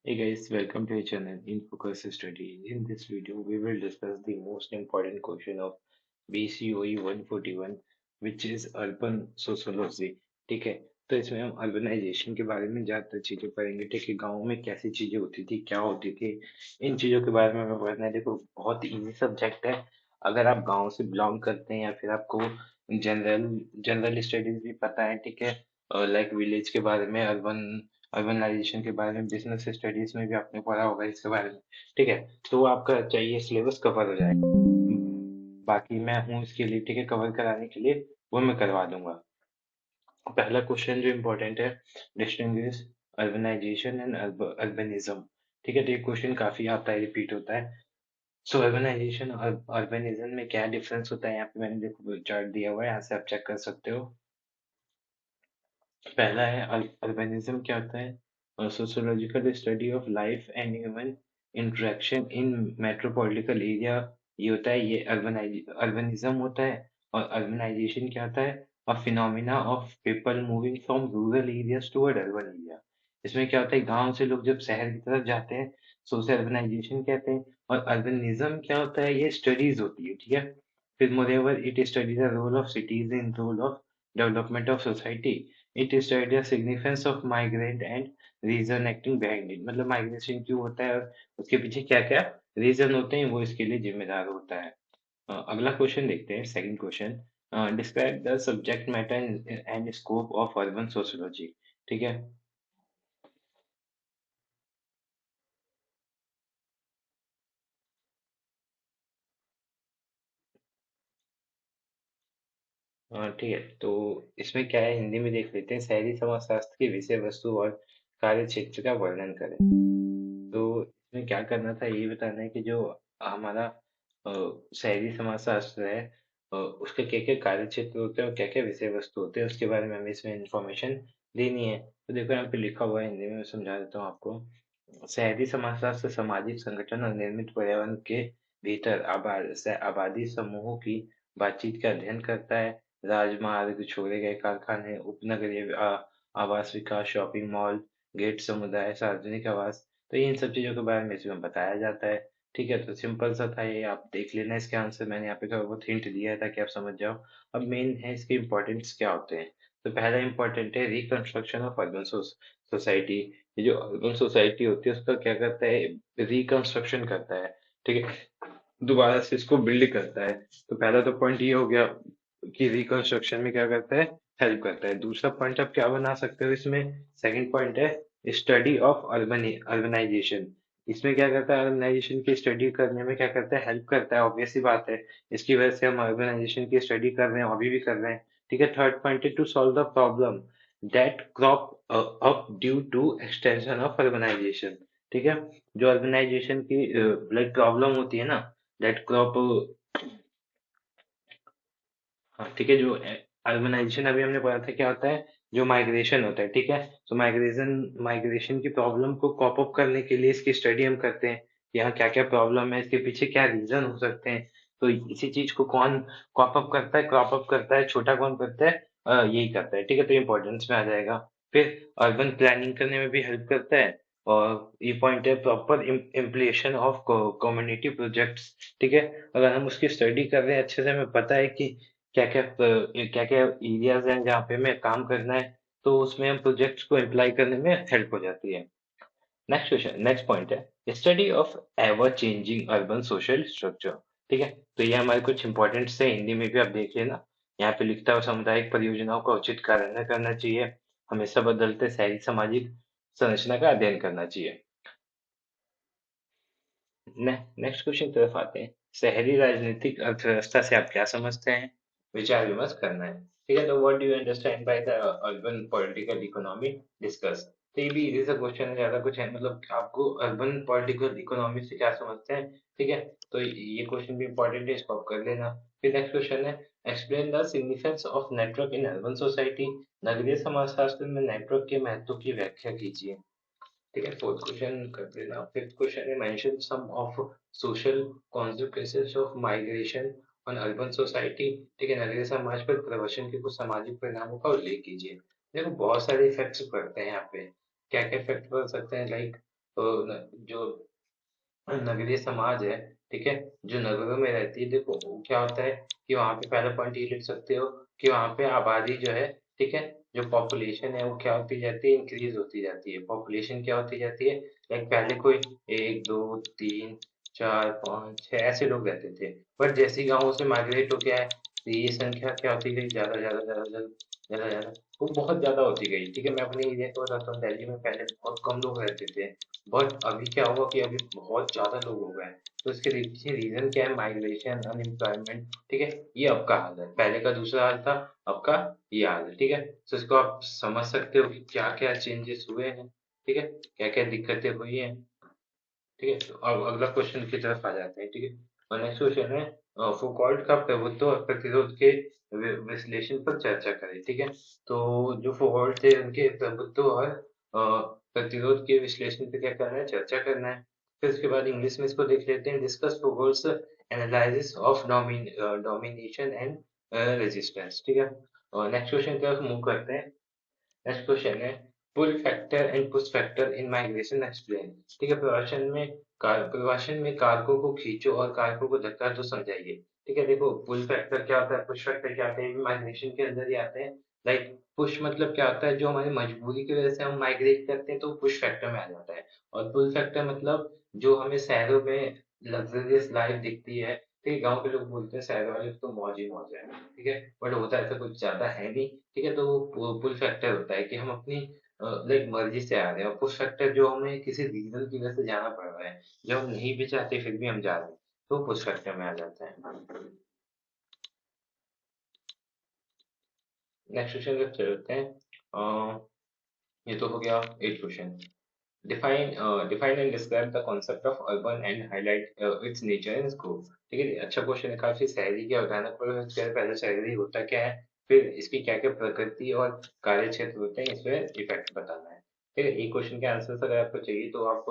Hey guys, welcome to your channel InFocus Study. In this video, we will discuss the most important question of BCOE 141, which is urban sociology. ठीक है, तो इसमें हम urbanisation के बारे में ज़्यादातर चीज़ें पढ़ेंगे। ठीक है, गाँव में कैसी चीज़ें होती थी, क्या होती थी, इन चीज़ों के बारे में हमें पढ़ना है। देखो, बहुत इजी सब्जेक्ट है। अगर आप गाँव से बिलोंग करते हैं या फिर आपको जनरल जनरल स्टडीज भी पता है, ठीक है, लाइक विलेज के बारे में, अर्बनाइजेशन के बारे में, बिजनेस स्टडीज में भी आपने पढ़ा होगा इसके बारे में। ठीक है, तो वो आपका चाहिए सिलेबस कवर हो जाएगा। बाकी मैं हूँ इसके लिए, ठीक है, कवर कराने के लिए वो मैं करवा दूंगा। पहला क्वेश्चन जो इम्पोर्टेंट है, डिस्टिंग्विश अर्बनाइजेशन एंड अर्बनिज्म। ठीक है, तो ये क्वेश्चन काफी आता है, रिपीट होता है। सो अर्बनाइजेशन और अर्बनिज्म में क्या डिफरेंस होता है, यहाँ पे मैंने देखो चार्ट दिया हुआ है, यहाँ से आप चेक कर सकते हो। पहला है अर्बनिज्म क्या होता है, sociological study of life and human interaction in metropolitical area. ये होता है, ये अर्बनिज्म होता है। और अर्बनाइजेशन क्या होता है, a phenomena of people moving from rural areas toward urban area. इसमें क्या होता है, गांव से लोग जब शहर की तरफ जाते हैं, सो उसे अर्बनाइजेशन कहते हैं। और अर्बनिज्म क्या होता है, ये स्टडीज होती है, ठीक है। फिर moreover it studies the role of cities in role of development of society. It study the significance of migrant and reason acting behind it, मतलब माइग्रेशन क्यों होता है और उसके पीछे क्या क्या रीजन होते हैं, वो इसके लिए जिम्मेदार होता है। अगला क्वेश्चन देखते हैं, second question. Describe the subject matter and scope of urban sociology. ठीक है। ठीक है, तो इसमें क्या है, हिंदी में देख लेते हैं। शहरी समाजशास्त्र की विषय वस्तु और कार्य क्षेत्र का वर्णन करें। तो इसमें क्या करना था, ये बताना है कि जो हमारा शहरी समाजशास्त्र है, उसके क्या क्या कार्य क्षेत्र होते हैं और क्या क्या विषय वस्तु होते हैं, उसके बारे में हमें इसमें इंफॉर्मेशन देनी है। तो देखो, यहाँ पे लिखा हुआ है, हिंदी में मैं समझा देता हूँ आपको। शहरी समाजशास्त्र सामाजिक संगठन और निर्मित पर्यावरण के भीतर आबादी समूहों की बातचीत का अध्ययन करता है। राजमार्ग, छोड़े गए कारखाने, उपनगरीय आवास विकास, शॉपिंग मॉल, गेट समुदाय, सार्वजनिक आवास। तो इन सब चीजों के बारे में इसमें बताया जाता है। ठीक है, तो सिंपल सा था ये, आप देख लेना। इसके आंसर मैंने यहाँ पे थोड़ा बहुत हिंट दिया है ताकि आप समझ जाओ। अब मेन है इसके इम्पोर्टेंट्स क्या होते हैं। तो पहला इम्पोर्टेंट है रिकंस्ट्रक्शन ऑफ अर्बन सोसाइटी। ये जो अर्बन सोसाइटी होती है उसका क्या करता है, रिकंस्ट्रक्शन करता है। ठीक है, दोबारा से इसको बिल्ड करता है। तो पहला तो पॉइंट ये हो गया कि रिकंस्ट्रक्शन में क्या करता है, हेल्प करता है। दूसरा पॉइंट आप क्या बना सकते हो इसमें, सेकंड पॉइंट है स्टडी ऑफ अर्बनाइजेशन। इसमें क्या करता है, अर्बनाइजेशन की स्टडी करने में क्या करता है, हेल्प करता है, ऑब्वियस सी बात है। इसकी वजह से हम अर्बनाइजेशन की स्टडी कर रहे हैं, अभी भी कर रहे हैं। ठीक है, थर्ड पॉइंट है to solve the problem that crop up due to extension of urbanisation. ठीक है, जो अर्बनाइजेशन की लाइक प्रॉब्लम होती है ना, दैट क्रॉप, हाँ ठीक है, जो अर्बनाइजेशन अभी हमने पढ़ा था क्या होता है, जो माइग्रेशन होता है। ठीक है, तो माइग्रेशन माइग्रेशन की प्रॉब्लम को कॉप अप करने के लिए इसकी स्टडी हम करते हैं कि यहाँ क्या क्या प्रॉब्लम है, इसके पीछे क्या रीजन हो सकते हैं। तो इसी चीज को कौन कॉप अप करता है, क्रॉप अप करता है, छोटा कौन करता है, यही करता है। ठीक है, तो इम्पोर्टेंस में आ जाएगा। फिर अर्बन प्लानिंग करने में भी हेल्प करता है। और ये पॉइंट है proper implementation of community projects. ठीक है, अगर हम उसकी स्टडी कर रहे हैं अच्छे से, हमें पता है कि क्या क्या एरियाज हैं जहाँ पे हमें काम करना है, तो उसमें हम प्रोजेक्ट्स को अप्लाई करने में हेल्प हो जाती है। नेक्स्ट क्वेश्चन, नेक्स्ट पॉइंट है study of ever changing urban social structure. ठीक है, तो ये हमारे कुछ इंपॉर्टेंट से हिंदी में भी आप देख लेना। यहाँ पे लिखता है सामुदायिक परियोजनाओं का उचित कार्यान्वयन करना चाहिए, हमेशा बदलते शहरी सामाजिक संरचना का अध्ययन करना चाहिए। नेक्स्ट क्वेश्चन की तरफ आते हैं। शहरी राजनीतिक अर्थव्यवस्था से आप क्या समझते हैं, विचार विमर्श करना है। ठीक है, तो what do you understand by the urban political economy, discuss. तो ये भी इजी सा क्वेश्चन है, ज्यादा कुछ है, मतलब आपको अर्बन पॉलिटिकल इकोनॉमी से क्या समझते हैं। ठीक है, तो ये क्वेश्चन भी इंपॉर्टेंट है, इसको आप कर लेना। फिर नेक्स्ट क्वेश्चन है explain the significance of network in urban society. नगरीय समाजशास्त्र में नेटवर्क के महत्व की व्याख्या कीजिए। ठीक है, फोर्थ क्वेश्चन कर देना। फिफ्थ क्वेश्चन है mention some of social consequences of migration on urban society. ठीक है, नगरीय समाज पर प्रवचन के कुछ सामाजिक परिणामों का उल्लेख कीजिए। देखो, बहुत सारे इफेक्ट्स पड़ते हैं यहाँ पे। क्या क्या इफेक्ट पड़ सकते हैं, लाइक जो नगरीय समाज है, ठीक है, जो नगरों में रहती है, देखो वो क्या होता है कि वहाँ पे पहला पॉइंट ये लिख सकते हो कि वहाँ पे आबादी जो है, ठीक है, जो पॉपुलेशन है वो क्या होती जाती है, इंक्रीज होती जाती है। पॉपुलेशन क्या होती जाती है, लाइक पहले कोई एक दो तीन चार पाँच छह ऐसे लोग रहते थे, बट जैसे ही गाँवों से माइग्रेट हो गया है तो ये संख्या क्या होती गई, ज्यादा ज्यादा ज्यादा ज्यादा ज्यादा ज्यादा, वो बहुत ज्यादा होती गई। ठीक है, मैं अपने एरिया को बताता हूँ, दिल्ली में पहले बहुत कम लोग रहते थे, बट अभी क्या हुआ कि अभी बहुत ज्यादा लोग हो गए हैं। तो इसके पीछे रीजन क्या है, माइग्रेशन, अनएम्प्लॉयमेंट, ठीक है। ये अब का हाल है, पहले का दूसरा हाल था, अब का ये हाल है, ठीक है। तो इसको आप समझ सकते हो कि क्या क्या चेंजेस हुए हैं, ठीक है, क्या क्या दिक्कतें हुई हैं, ठीक है। तो अब अगला क्वेश्चन की तरफ आ जाते हैं, ठीक है। और नेक्स्ट क्वेश्चन है, फुकॉल्ट का प्रभुत्व और प्रतिरोध के विश्लेषण पर चर्चा करें, ठीक है। तो जो फुकॉल्ट थे उनके प्रभुत्व और प्रतिरोध के विश्लेषण पे क्या करना है, चर्चा करना है। फिर उसके बाद इंग्लिश में इसको देख लेते हैं, discuss Foucault's analysis of domination and resistance, ठीक है। और नेक्स्ट क्वेश्चन की तरफ मूव करते हैं। नेक्स्ट क्वेश्चन है, pull factor and push factor in migration explain, ठीक है। प्रवासन में कारकों को खींचो और कारकों को धक्का दो, समझाइए, ठीक है। देखो पुल फैक्टर क्या होता है, पुश फैक्टर क्या होता है, ये भी माइग्रेशन के अंदर ही आते हैं। लाइक पुश मतलब क्या होता है, जो हमारी मजबूरी की वजह से हम माइग्रेट करते हैं तो पुश फैक्टर में आ जाता है। और पुल फैक्टर मतलब जो हमें शहरों में लग्जरियस लाइफ दिखती है, ठीक है, गाँव के लोग बोलते हैं शहर वाले तो मौज ही मौज है, ठीक है, बट होता ऐसा कुछ ज्यादा है नहीं, ठीक है। तो वो पुल फैक्टर होता है कि हम अपनी लाइक मर्जी से आ रहे हैं, और पुश फैक्टर जो हमें किसी रीजन की वजह से जाना पड़ रहा है, जो हम नहीं भी चाहते फिर भी हम जा रहे हैं, तो पुश फैक्टर में आ जाता है। नेक्स्ट क्वेश्चन पे चलते हैं। ये तो हो गया eight question. Define and describe the concept of urban and highlight its nature and scope, ठीक है। अच्छा क्वेश्चन है काफी, शहरी की अवधारणा को पहले शहरी होता क्या है, फिर इसकी क्या क्या प्रकृति और कार्य क्षेत्र होते हैं, इस पे इफेक्ट बताना है, ठीक है। एक क्वेश्चन के आंसर अगर आपको चाहिए तो आप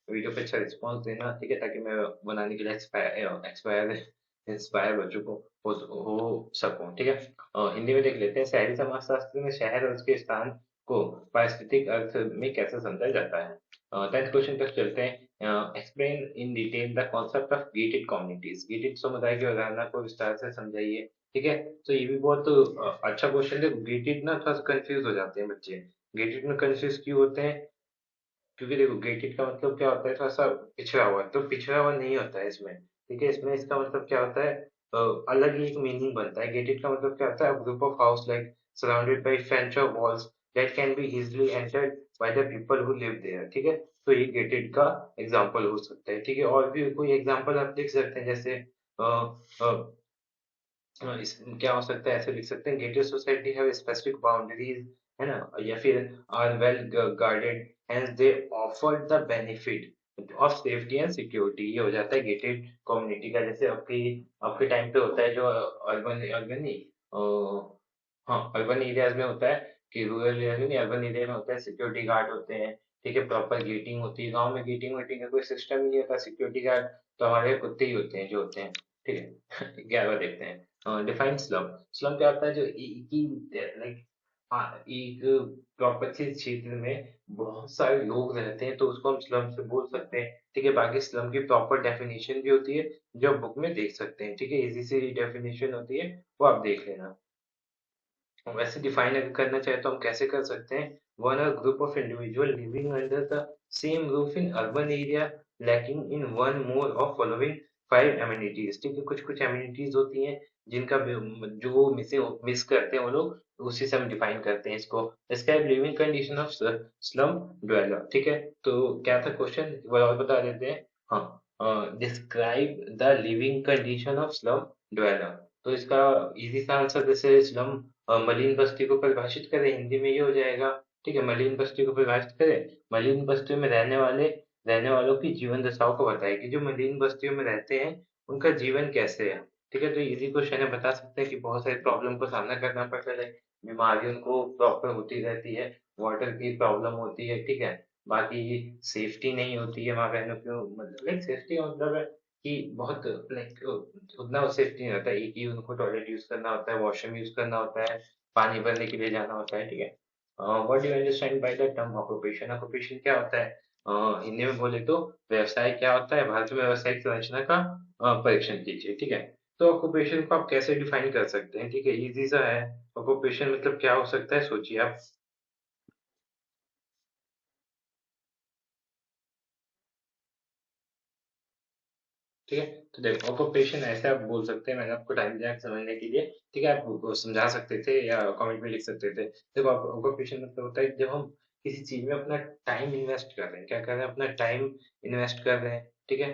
वीडियो पे अच्छा रिस्पॉन्स देना, ठीक है, ताकि मैं बनाने के लिए एक्सपायर एक्सपायर इंस्पायर बच्चों को हो सकूं, ठीक है। हिंदी में देख लेते हैं, शहरी समाजशास्त्र में शहर और उसके स्थान को पारिस्थितिक अर्थ में कैसे समझा जाता है। टेंथ क्वेश्चन तक चलते हैं। Explain in detail the concept of gated communities, gated समुदाय की अवधारणा को विस्तार से समझाइए, ठीक है। तो ये भी बहुत अच्छा क्वेश्चन है। गेटेड ना थोड़ा सा कंफ्यूज हो जाते हैं बच्चे, गेटेड में कंफ्यूज क्यों होते हैं, क्योंकि देखो गेटेड का मतलब क्या होता है, थोड़ा सा पिछड़ा हुआ, तो पिछड़ा हुआ नहीं होता है इसमें, ठीक है। इसमें इसका मतलब क्या होता है, अलग ही एक मीनिंग बनता है। गेटेड का मतलब क्या होता है, group of house like surrounded by fence और walls that can be easily entered by the people who live there, ठीक है। तो ये गेटेड का एग्जांपल हो सकता है, ठीक है। और भी कोई एग्जांपल आप लिख सकते हैं, जैसे अ, अ, क्या हो सकता है, ऐसे लिख सकते हैं, gated society have specific boundaries, है ना, या फिर are well guarded and they offer the benefit of safety and security, ये हो जाता है गेटेड कम्युनिटी का। जैसे आपकी आपके टाइम पे होता है जो अर्बन अर्बन नहीं हाँ अर्बन एरियाज में होता है, कि रूरल एरिया में नहीं, अर्बन एरिया में होता है, सिक्योरिटी गार्ड होते हैं, ठीक है, प्रॉपर गेटिंग होती है। गांव में गेटिंग वेटिंग का कोई सिस्टम ही नहीं होता, सिक्योरिटी गार्ड तो हमारे कुत्ते ही होते हैं जो होते हैं, ठीक है। 11 देखते हैं, डिफाइन स्लम। स्लम क्या होता है, जो एक ही लाइक हाँ एक प्रॉपर से क्षेत्र में बहुत सारे लोग रहते हैं तो उसको हम स्लम से बोल सकते हैं, ठीक है। बाकी स्लम की प्रॉपर डेफिनेशन भी होती है जो आप बुक में देख सकते हैं, ठीक है, इजी सी डेफिनेशन होती है, वो आप देख लेना। वैसे डिफाइन अगर करना चाहे तो हम कैसे कर सकते हैं, one or group of individual living under the same roof in urban area lacking in one more of following five amenities, ठीक है। कुछ कुछ एमिनिटीज होती हैं जिनका जो वो मिस करते हैं वो लोग, तो उसी से हम डिफाइन करते हैं इसको। Describe living condition of slum dweller, ठीक है। तो क्या था क्वेश्चन, वो और बता देते हैं। हाँ, describe the living condition of slum dweller, तो इसका इजी सा आंसर जैसे स्लम मलिन बस्ती को परिभाषित करें हिंदी में ये हो जाएगा, ठीक है। मलिन बस्ती को परिभाषित करें, मलिन बस्तियों में रहने वालों की जीवन दशाओं को बताए कि जो मलिन बस्तियों में रहते हैं उनका जीवन कैसे है, ठीक है। तो इजी क्वेश्चन है, बता सकते हैं कि बहुत सारे प्रॉब्लम का सामना करना पड़ता है, बीमारी उनको प्रॉपर होती रहती है, वाटर की प्रॉब्लम होती है, ठीक है। बाकी सेफ्टी नहीं होती है माँ बहनों की, मतलब लाइक सेफ्टी का मतलब है कि बहुत लाइक उतना सेफ्टी नहीं होता है, एक ही उनको टॉयलेट यूज करना होता है, वॉशरूम यूज करना होता है, पानी भरने के लिए जाना होता है, ठीक है। What do you understand by the term occupation, occupation क्या होता है, हिंदी में बोले तो व्यवसाय क्या होता है, भारत में व्यवसायिक संरचना का परीक्षण कीजिए। ठीक है, तो ऑक्यूपेशन को आप कैसे डिफाइन कर सकते हैं? ठीक है, इजी सा है। ऑक्यूपेशन मतलब क्या हो सकता है, सोचिए आप। ठीक है, तो देखो ऑक्यूपेशन ऐसे आप बोल सकते हैं, मैंने आपको टाइम दिया समझने के लिए। ठीक है, आप वो समझा सकते थे या कमेंट में लिख सकते थे। देखो ऑक्यूपेशन मतलब होता है कि जब हम किसी चीज में अपना टाइम इन्वेस्ट कर रहे हैं, क्या कर रहे हैं, अपना टाइम इन्वेस्ट कर रहे हैं। ठीक है,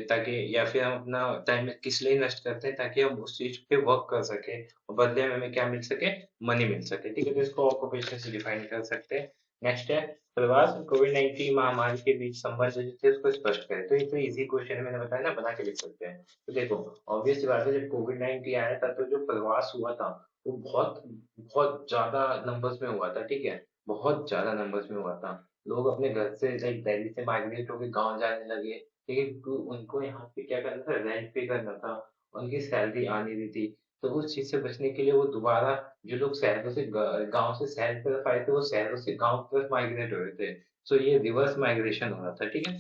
ताकि या फिर हम अपना टाइम किस लिए इन्वेस्ट करते हैं, ताकि हम उस चीज पे वर्क कर सके और बदले में हमें क्या मिल सके, मनी मिल सके। ठीक है, तो इसको ऑक्यूपेशन से डिफाइन कर सकते हैं। नेक्स्ट है, प्रवास कोविड 19 महामारी के बीच संबंध जो थे उसको स्पष्ट करें। तो ये तो इजी क्वेश्चन है, मैंने बताया ना, बना के लिख सकते हैं। तो देखो, ऑब्वियस सी बात है, जब कोविड 19 आया था तो जो प्रवास हुआ था वो बहुत बहुत ज्यादा नंबर्स में हुआ था। ठीक है, बहुत ज्यादा नंबर्स में हुआ था। लोग अपने घर से लाइक दिल्ली से माइग्रेट होकर गाँव जाने लगे। ठीक है, क्योंकि उनको यहाँ पे क्या करना था, रेंट पे करना था, उनकी सैलरी आ नहीं रही थी। तो उस चीज से बचने के लिए वो दोबारा, जो लोग शहरों से गांव से शहर की तरफ आए थे, वो शहरों से गांव की तरफ माइग्रेट हो रहे थे। सो ये रिवर्स माइग्रेशन हो रहा था। ठीक है,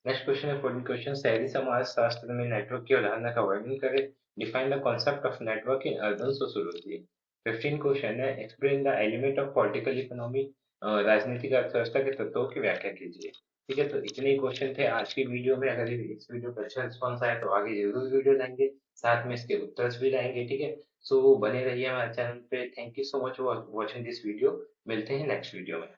नेक्स्ट क्वेश्चन है 14 क्वेश्चन, शहरी समाज शास्त्र में नेटवर्क की अवधारणा का वर्णन करें। Define the concept of network in urban sociology. 15 question है, explain the element of political economy. राजनीतिक अर्थव्यवस्था के तत्वों की व्याख्या कीजिए। ठीक है, तो इतने ही क्वेश्चन थे आज की वीडियो में। अगर इस वीडियो पर अच्छा रिस्पॉन्स आया तो आगे जरूर वीडियो लाएंगे, साथ में इसके उत्तर भी लाएंगे। ठीक है, सो बने रहिए हमारे चैनल पे। Thank you so much for watching this video. मिलते हैं नेक्स्ट वीडियो में।